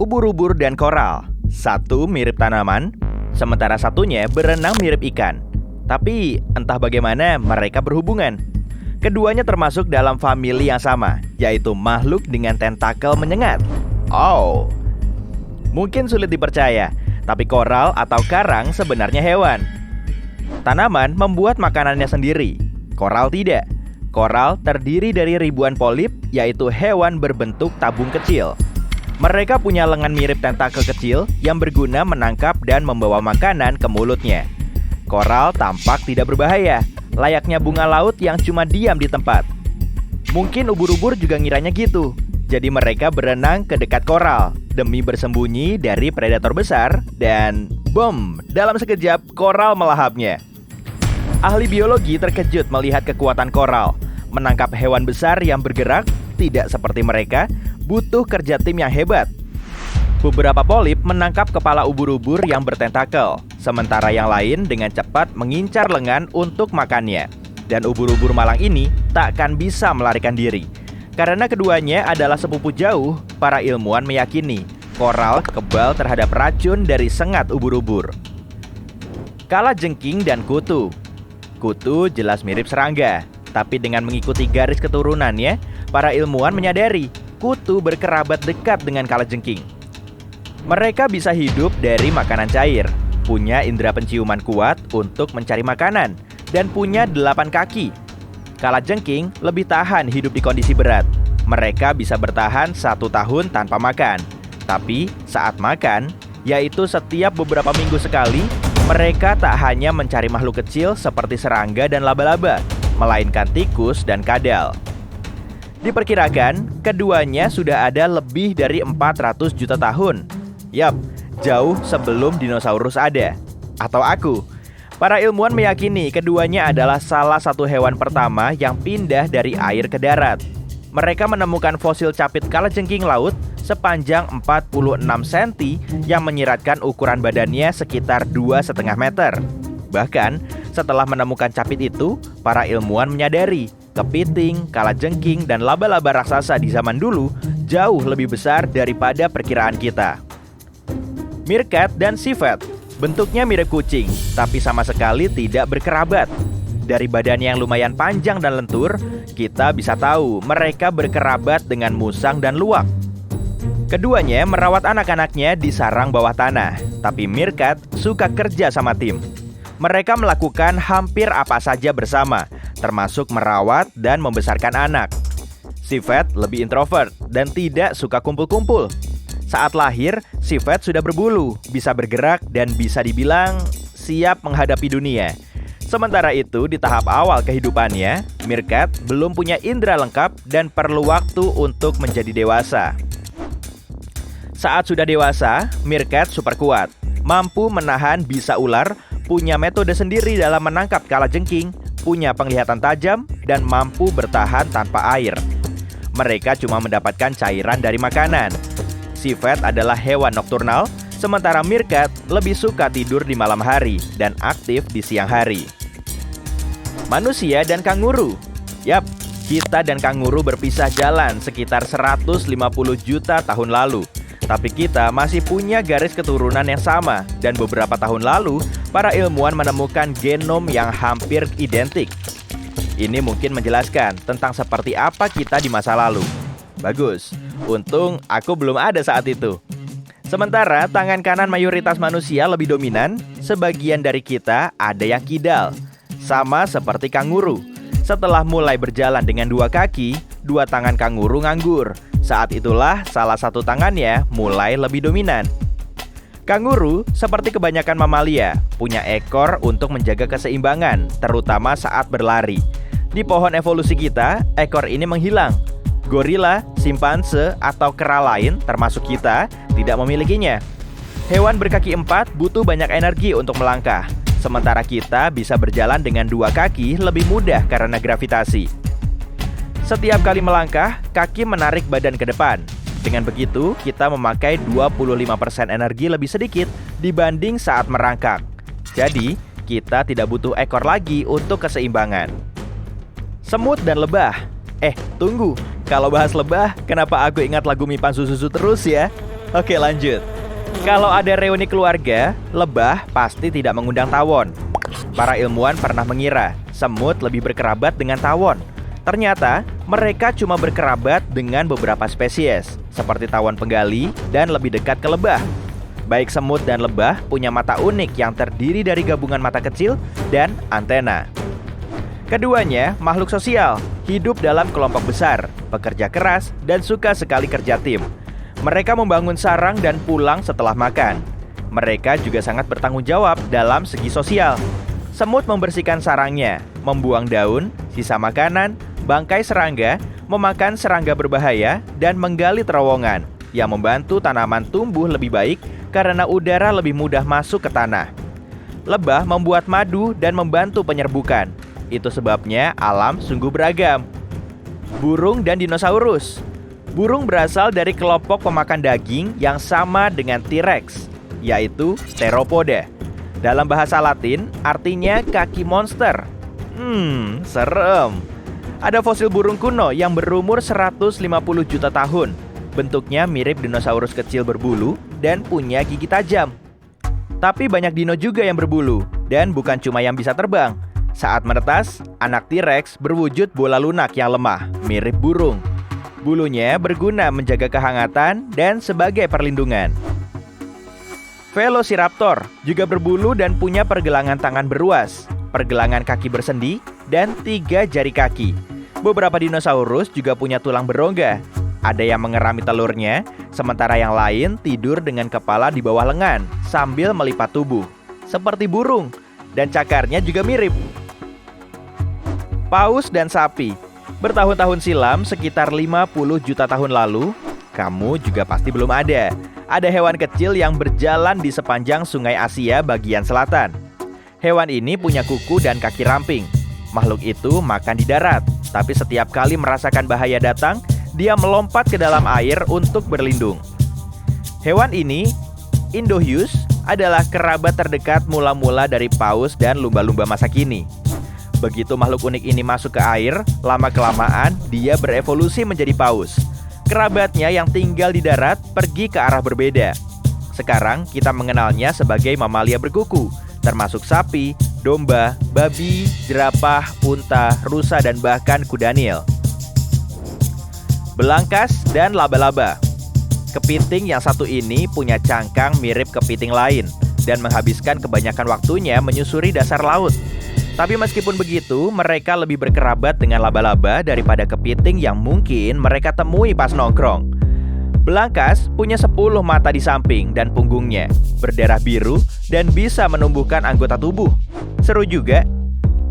ubur-ubur dan koral. Satu mirip tanaman, sementara satunya berenang mirip ikan. Tapi entah bagaimana mereka berhubungan. Keduanya termasuk dalam famili yang sama, yaitu makhluk dengan tentakel menyengat. Oh, mungkin sulit dipercaya, tapi koral atau karang sebenarnya hewan. Tanaman membuat makanannya sendiri, koral tidak. Koral terdiri dari ribuan polip, yaitu hewan berbentuk tabung kecil. Mereka punya lengan mirip tentakel kecil yang berguna menangkap dan membawa makanan ke mulutnya. Koral tampak tidak berbahaya, layaknya bunga laut yang cuma diam di tempat. Mungkin ubur-ubur juga ngiranya gitu. Jadi mereka berenang ke dekat koral demi bersembunyi dari predator besar dan bom, dalam sekejap koral melahapnya. Ahli biologi terkejut melihat kekuatan koral. Menangkap hewan besar yang bergerak, tidak seperti mereka, butuh kerja tim yang hebat. Beberapa polip menangkap kepala ubur-ubur yang bertentakel, sementara yang lain dengan cepat mengincar lengan untuk makannya. Dan ubur-ubur malang ini takkan bisa melarikan diri. Karena keduanya adalah sepupu jauh, para ilmuwan meyakini koral kebal terhadap racun dari sengat ubur-ubur. Kalajengking dan kutu. Kutu jelas mirip serangga, tapi dengan mengikuti garis keturunannya, para ilmuwan menyadari kutu berkerabat dekat dengan kalajengking. Mereka bisa hidup dari makanan cair, punya indera penciuman kuat untuk mencari makanan, dan punya 8 kaki. Kalajengking lebih tahan hidup di kondisi berat. Mereka bisa bertahan 1 tahun tanpa makan. Tapi saat makan, yaitu setiap beberapa minggu sekali, mereka tak hanya mencari makhluk kecil seperti serangga dan laba-laba, melainkan tikus dan kadal. Diperkirakan, keduanya sudah ada lebih dari 400 juta tahun. Yap, jauh sebelum dinosaurus ada. Atau aku. Para ilmuwan meyakini keduanya adalah salah satu hewan pertama yang pindah dari air ke darat. Mereka menemukan fosil capit kalajengking laut sepanjang 46 cm yang menyiratkan ukuran badannya sekitar 2,5 meter. Bahkan, setelah menemukan capit itu, para ilmuwan menyadari kepiting, kalajengking, dan laba-laba raksasa di zaman dulu jauh lebih besar daripada perkiraan kita. Meerkat dan civet bentuknya mirip kucing, tapi sama sekali tidak berkerabat. Dari badannya yang lumayan panjang dan lentur, kita bisa tahu mereka berkerabat dengan musang dan luwak. Keduanya merawat anak-anaknya di sarang bawah tanah, tapi meerkat suka kerja sama tim. Mereka melakukan hampir apa saja bersama, termasuk merawat dan membesarkan anak. Civet lebih introvert dan tidak suka kumpul-kumpul. Saat lahir, civet sudah berbulu, bisa bergerak, dan bisa dibilang siap menghadapi dunia. Sementara itu, di tahap awal kehidupannya, meerkat belum punya indera lengkap dan perlu waktu untuk menjadi dewasa. Saat sudah dewasa, meerkat super kuat, mampu menahan bisa ular, punya metode sendiri dalam menangkap kalajengking, punya penglihatan tajam, dan mampu bertahan tanpa air. Mereka cuma mendapatkan cairan dari makanan. Civet adalah hewan nokturnal, sementara meerkat lebih suka tidur di malam hari dan aktif di siang hari. Manusia dan kanguru. Yap, kita dan kanguru berpisah jalan sekitar 150 juta tahun lalu. Tapi kita masih punya garis keturunan yang sama, dan beberapa tahun lalu, para ilmuwan menemukan genom yang hampir identik. Ini mungkin menjelaskan tentang seperti apa kita di masa lalu. Bagus, untung aku belum ada saat itu. Sementara tangan kanan mayoritas manusia lebih dominan, sebagian dari kita ada yang kidal. Sama seperti kanguru. Setelah mulai berjalan dengan 2 kaki, 2 tangan kanguru nganggur. Saat itulah salah satu tangannya mulai lebih dominan. Kanguru, seperti kebanyakan mamalia, punya ekor untuk menjaga keseimbangan, terutama saat berlari. Di pohon evolusi kita, ekor ini menghilang. Gorila, simpanse, atau kera lain, termasuk kita, tidak memilikinya. Hewan berkaki 4 butuh banyak energi untuk melangkah. Sementara kita bisa berjalan dengan 2 kaki lebih mudah karena gravitasi. Setiap kali melangkah, kaki menarik badan ke depan. Dengan begitu, kita memakai 25% energi lebih sedikit dibanding saat merangkak. Jadi, kita tidak butuh ekor lagi untuk keseimbangan. Semut dan lebah. Tunggu. Kalau bahas lebah, kenapa aku ingat lagu Mipan Sususu terus ya? Oke, lanjut. Kalau ada reuni keluarga, lebah pasti tidak mengundang tawon. Para ilmuwan pernah mengira semut lebih berkerabat dengan tawon. Ternyata mereka cuma berkerabat dengan beberapa spesies, seperti tawon penggali dan lebih dekat ke lebah. Baik semut dan lebah punya mata unik yang terdiri dari gabungan mata kecil dan antena. Keduanya makhluk sosial, hidup dalam kelompok besar, bekerja keras, dan suka sekali kerja tim. Mereka membangun sarang dan pulang setelah makan. Mereka juga sangat bertanggung jawab dalam segi sosial. Semut membersihkan sarangnya, membuang daun, sisa makanan, bangkai serangga, memakan serangga berbahaya, dan menggali terowongan yang membantu tanaman tumbuh lebih baik karena udara lebih mudah masuk ke tanah. Lebah membuat madu dan membantu penyerbukan. Itu sebabnya alam sungguh beragam. Burung dan dinosaurus. Burung berasal dari kelompok pemakan daging yang sama dengan T-Rex, yaitu Theropoda. Dalam bahasa Latin, artinya kaki monster. Serem. Ada fosil burung kuno yang berumur 150 juta tahun. Bentuknya mirip dinosaurus kecil berbulu dan punya gigi tajam. Tapi banyak dino juga yang berbulu, dan bukan cuma yang bisa terbang. Saat menetas, anak T-Rex berwujud bola lunak yang lemah, mirip burung. Bulunya berguna menjaga kehangatan dan sebagai perlindungan. Velociraptor juga berbulu dan punya pergelangan tangan beruas, pergelangan kaki bersendi, dan 3 jari kaki. Beberapa dinosaurus juga punya tulang berongga. Ada yang mengerami telurnya, sementara yang lain tidur dengan kepala di bawah lengan sambil melipat tubuh, seperti burung, dan cakarnya juga mirip. Paus dan sapi. Bertahun-tahun silam, sekitar 50 juta tahun lalu, kamu juga pasti belum ada. Ada hewan kecil yang berjalan di sepanjang sungai Asia bagian selatan. Hewan ini punya kuku dan kaki ramping. Makhluk itu makan di darat, tapi setiap kali merasakan bahaya datang, dia melompat ke dalam air untuk berlindung. Hewan ini, Indohuus, adalah kerabat terdekat mula-mula dari paus dan lumba-lumba masa kini. Begitu makhluk unik ini masuk ke air, lama-kelamaan dia berevolusi menjadi paus. Kerabatnya yang tinggal di darat pergi ke arah berbeda. Sekarang kita mengenalnya sebagai mamalia berkuku, termasuk sapi, domba, babi, jerapah, unta, rusa, dan bahkan kuda Nil. Belangkas dan laba-laba. Kepiting yang satu ini punya cangkang mirip kepiting lain dan menghabiskan kebanyakan waktunya menyusuri dasar laut. Tapi meskipun begitu, mereka lebih berkerabat dengan laba-laba daripada kepiting yang mungkin mereka temui pas nongkrong. Belangkas punya 10 mata di samping dan punggungnya, berdarah biru dan bisa menumbuhkan anggota tubuh. Seru juga,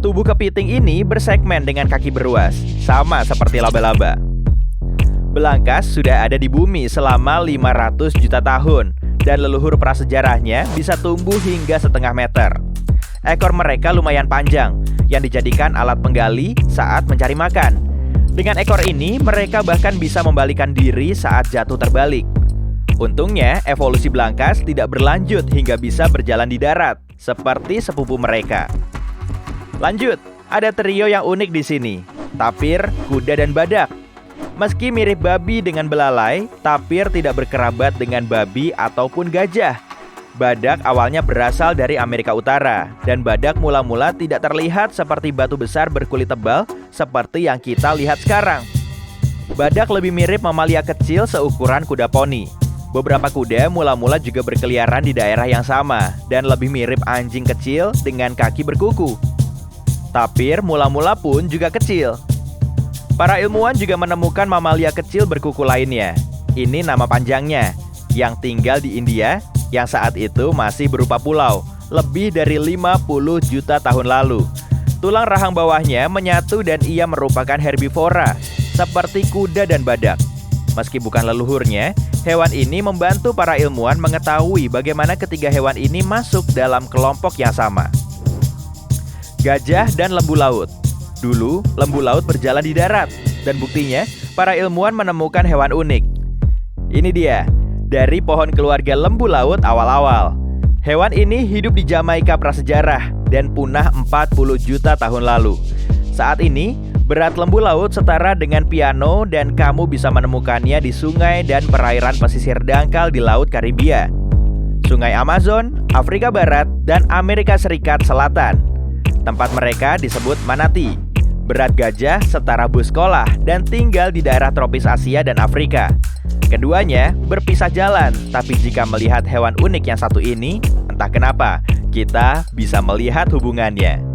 tubuh kepiting ini bersegmen dengan kaki beruas, sama seperti laba-laba. Belangkas sudah ada di bumi selama 500 juta tahun, dan leluhur prasejarahnya bisa tumbuh hingga setengah meter. Ekor mereka lumayan panjang, yang dijadikan alat penggali saat mencari makan. Dengan ekor ini, mereka bahkan bisa membalikan diri saat jatuh terbalik. Untungnya, evolusi belangkas tidak berlanjut hingga bisa berjalan di darat, seperti sepupu mereka. Lanjut, ada trio yang unik di sini, tapir, kuda, dan badak. Meski mirip babi dengan belalai, tapir tidak berkerabat dengan babi ataupun gajah. Badak awalnya berasal dari Amerika Utara, dan badak mula-mula tidak terlihat seperti batu besar berkulit tebal seperti yang kita lihat sekarang. Badak lebih mirip mamalia kecil seukuran kuda poni. Beberapa kuda mula-mula juga berkeliaran di daerah yang sama dan lebih mirip anjing kecil dengan kaki berkuku. Tapir mula-mula pun juga kecil. Para ilmuwan juga menemukan mamalia kecil berkuku lainnya. Ini nama panjangnya, yang tinggal di India, yang saat itu masih berupa pulau, lebih dari 50 juta tahun lalu. Tulang rahang bawahnya menyatu dan ia merupakan herbivora, seperti kuda dan badak. Meski bukan leluhurnya, hewan ini membantu para ilmuwan mengetahui bagaimana ketiga hewan ini masuk dalam kelompok yang sama. Gajah dan lembu laut. Dulu, lembu laut berjalan di darat, dan buktinya, para ilmuwan menemukan hewan unik. Ini dia, dari pohon keluarga lembu laut awal-awal. Hewan ini hidup di Jamaika prasejarah dan punah 40 juta tahun lalu. Saat ini, Berat lembu laut setara dengan piano dan kamu bisa menemukannya di sungai dan perairan pesisir dangkal di Laut Karibia, Sungai Amazon, Afrika Barat, dan Amerika Serikat Selatan. Tempat mereka disebut manatee. Berat gajah setara bus sekolah dan tinggal di daerah tropis Asia dan Afrika. Keduanya berpisah jalan, tapi jika melihat hewan unik yang satu ini, entah kenapa, kita bisa melihat hubungannya.